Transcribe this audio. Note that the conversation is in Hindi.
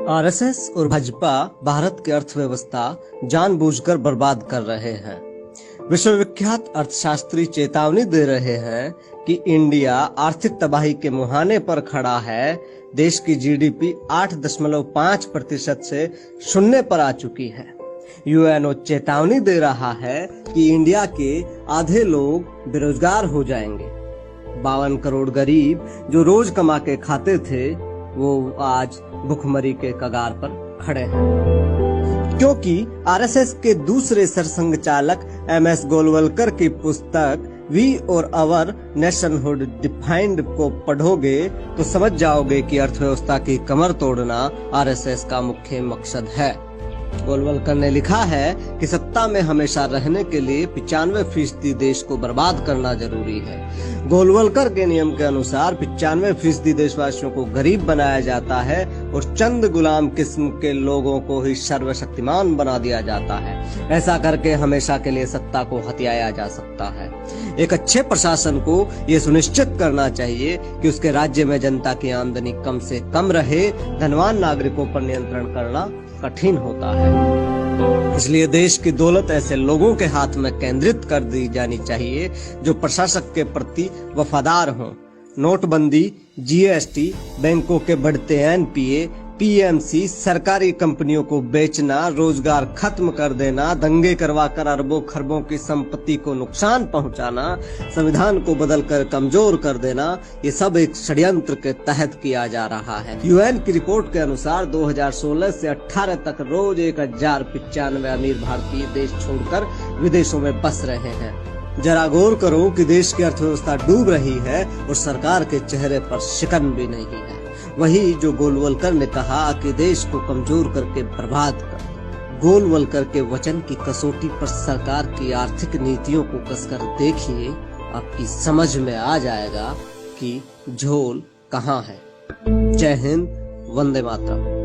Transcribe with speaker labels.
Speaker 1: आरएसएस और भाजपा भारत की अर्थव्यवस्था जानबूझकर बर्बाद कर रहे हैं। विश्वविख्यात अर्थशास्त्री चेतावनी दे रहे हैं कि इंडिया आर्थिक तबाही के मुहाने पर खड़ा है। देश की जीडीपी 8.5% से शून्य पर आ चुकी है। यूएनओ चेतावनी दे रहा है कि इंडिया के आधे लोग बेरोजगार हो जाएंगे। 52 करोड़ गरीब जो रोज कमा के खाते थे वो आज भुखमरी के कगार पर खड़े हैं, क्योंकि आरएसएस के दूसरे सरसंघ चालक एमएस गोलवलकर की पुस्तक वी और आवर नेशनहुड डिफाइंड को पढ़ोगे तो समझ जाओगे कि अर्थव्यवस्था की कमर तोड़ना आरएसएस का मुख्य मकसद है। गोलवलकर ने लिखा है कि सत्ता में हमेशा रहने के लिए 95% देश को बर्बाद करना जरूरी है। गोलवलकर के नियम के अनुसार 95% देशवासियों को गरीब बनाया जाता है और चंद गुलाम किस्म के लोगों को ही सर्वशक्तिमान बना दिया जाता है। ऐसा करके हमेशा के लिए सत्ता को हथियाया जा सकता है। एक अच्छे प्रशासन को ये सुनिश्चित करना चाहिए कि उसके राज्य में जनता की आमदनी कम से कम रहे। धनवान नागरिकों पर नियंत्रण करना कठिन होता है। इसलिए देश की दौलत ऐसे लोगों के हाथ में केंद्रित कर दी जानी चाहिए जो प्रशासक के प्रति वफादार हों। नोटबंदी, जीएसटी, बैंकों के बढ़ते एनपीए, पीएमसी, सरकारी कंपनियों को बेचना, रोजगार खत्म कर देना, दंगे करवाकर अरबों खरबों की संपत्ति को नुकसान पहुंचाना, संविधान को बदलकर कमजोर कर देना, ये सब एक षड्यंत्र के तहत किया जा रहा है। यूएन की रिपोर्ट के अनुसार 2016 से 18 तक रोज 1095 अमीर भारतीय देश छोड़कर विदेशों में बस रहे हैं। जरा गौर करो कि देश की अर्थव्यवस्था डूब रही है और सरकार के चेहरे पर शिकन भी नहीं है। वही जो गोलवलकर ने कहा कि देश को कमजोर करके बर्बाद कर। गोलवलकर के वचन की कसौटी पर सरकार की आर्थिक नीतियों को कसकर देखिए, आपकी समझ में आ जाएगा कि झोल कहाँ है। जय हिंद, वंदे मातरम।